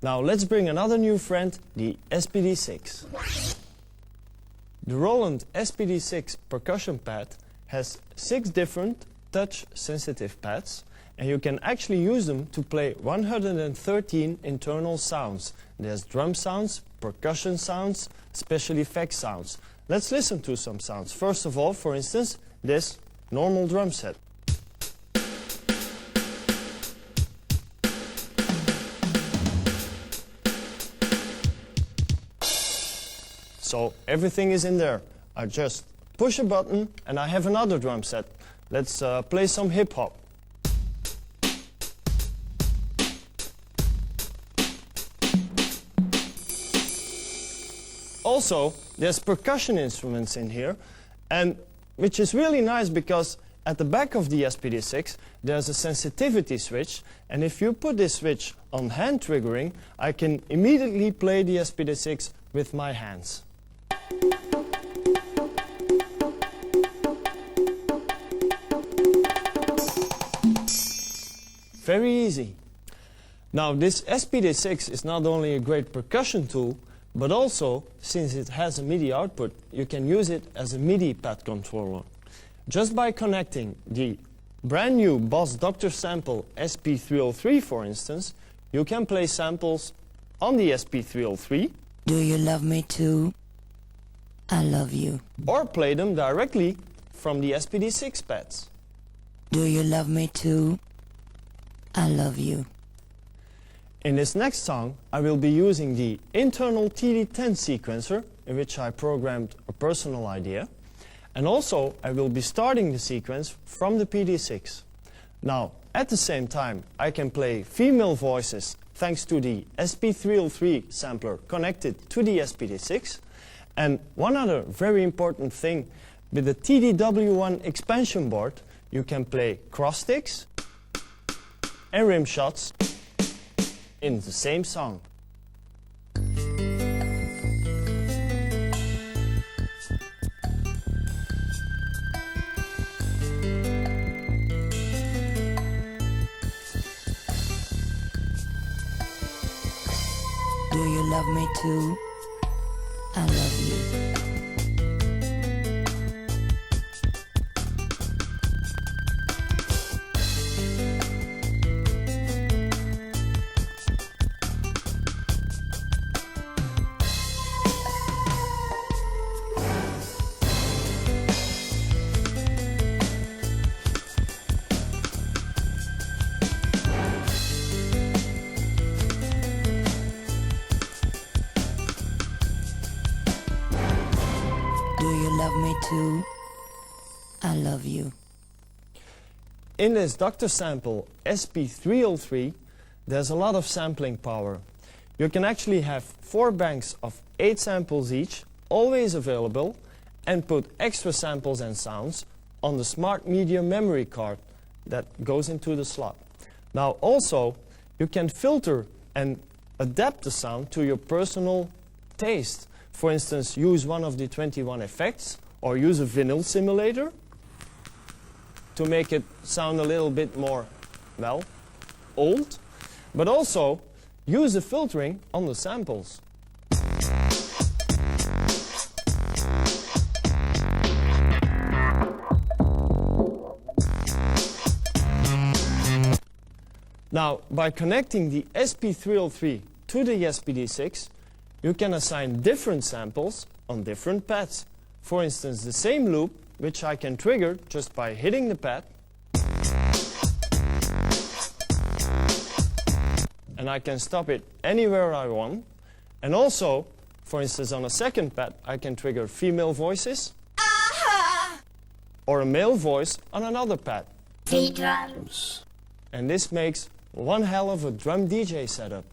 Now let's bring another new friend, the SPD6. The Roland SPD6 percussion pad has 6 different touch-sensitive pads, and you can actually use them to play 113 internal sounds. There's drum sounds, percussion sounds, special effects sounds. Let's listen to some sounds. First of all, for instance, this normal drum set. So everything is in there. I just push a button and I have another drum set. Let's play some hip hop. Also, there's percussion instruments in here, and which is really nice because at the back of the SPD6 there's a sensitivity switch, and if you put this switch on hand triggering, I can immediately play the SPD6 with my hands. Very easy. Now this SPD6 is not only a great percussion tool, but also, since it has a MIDI output, you can use it as a MIDI pad controller. Just by connecting the brand new Boss Dr. Sample SP303, for instance, you can play samples on the SP303. Do you love me too? I love you. Or play them directly from the SPD6 pads. Do you love me too? I love you. In this next song, I will be using the internal TD10 sequencer, in which I programmed a personal idea. And also, I will be starting the sequence from the PD6. Now, at the same time, I can play female voices thanks to the SP303 sampler connected to the SPD6. And one other very important thing, with the TDW1 expansion board, you can play cross sticks and rim shots in the same song. Do you love me too? I love you. Do you love me too? I love you. In this Dr. Sample SP303, there's a lot of sampling power. You can actually have 4 banks of 8 samples each, always available, and put extra samples and sounds on the smart media memory card that goes into the slot. Now also, you can filter and adapt the sound to your personal taste. For instance, use one of the 21 effects, or use a vinyl simulator to make it sound a little bit more, well, old. But also, use the filtering on the samples. Now, by connecting the SP303 to the SPD6, you can assign different samples on different pads. For instance, the same loop, which I can trigger just by hitting the pad. And I can stop it anywhere I want. And also, for instance, on a second pad, I can trigger female voices. Or a male voice on another pad. Drums. And this makes one hell of a drum DJ setup.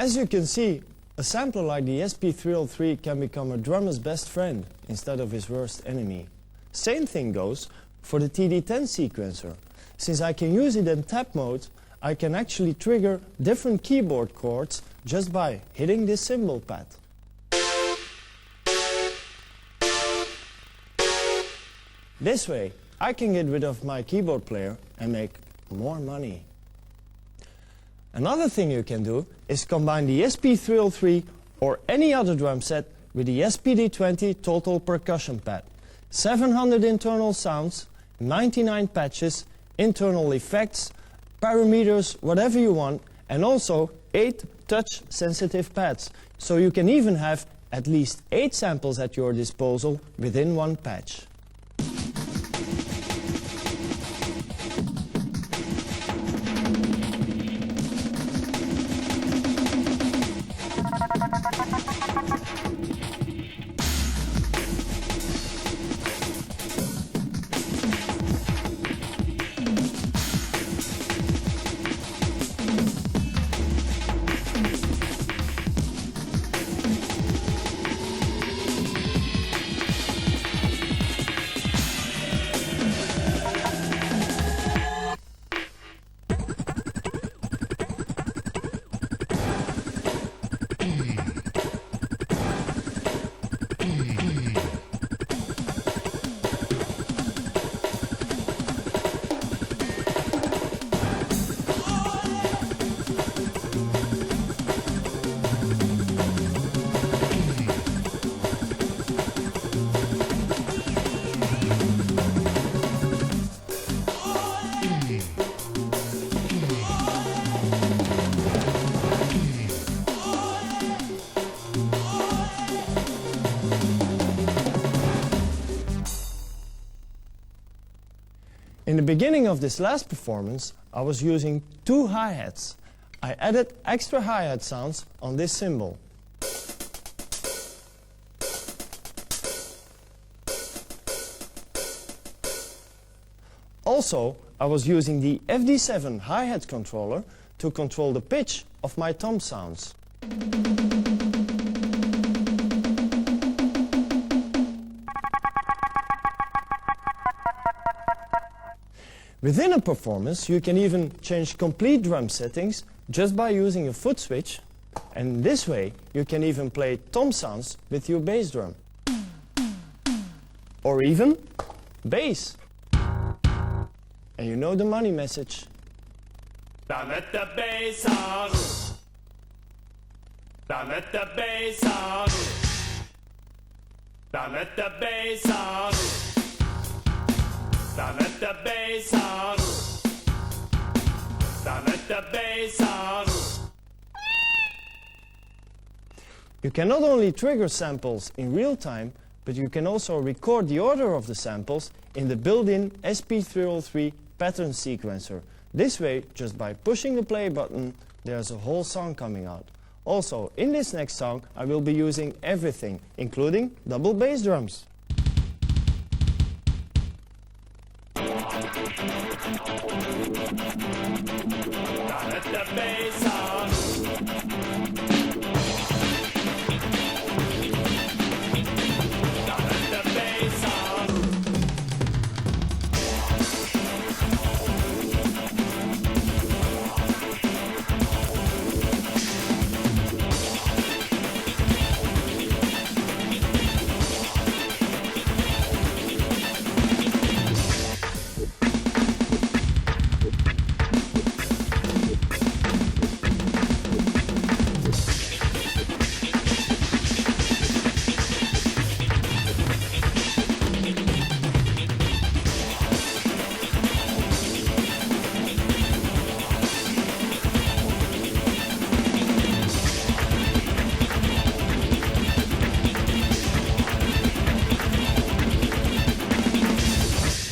As you can see, a sampler like the SP303 can become a drummer's best friend instead of his worst enemy. Same thing goes for the TD10 sequencer. Since I can use it in tap mode, I can actually trigger different keyboard chords just by hitting this cymbal pad. This way, I can get rid of my keyboard player and make more money. Another thing you can do is combine the SP303 or any other drum set with the SPD20 total percussion pad. 700 internal sounds, 99 patches, internal effects, parameters, whatever you want, and also 8 touch-sensitive pads. So you can even have at least 8 samples at your disposal within one patch. In the beginning of this last performance, I was using 2 hi-hats. I added extra hi-hat sounds on this cymbal. Also, I was using the FD7 hi-hat controller to control the pitch of my tom sounds. Within a performance, you can even change complete drum settings just by using a foot switch, and this way you can even play tom sounds with your bass drum. Or even bass. And you know the money message. Now let the bass out. Now let the bass out. Now let the bass out. Now let the bass out. Now let the bass out. You can not only trigger samples in real time, but you can also record the order of the samples in the built-in SP303 pattern sequencer. This way, just by pushing the play button, there's a whole song coming out. Also, in this next song, I will be using everything, including double bass drums. Now let the bass out. Now let the bass out.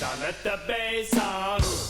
Now let the bass out.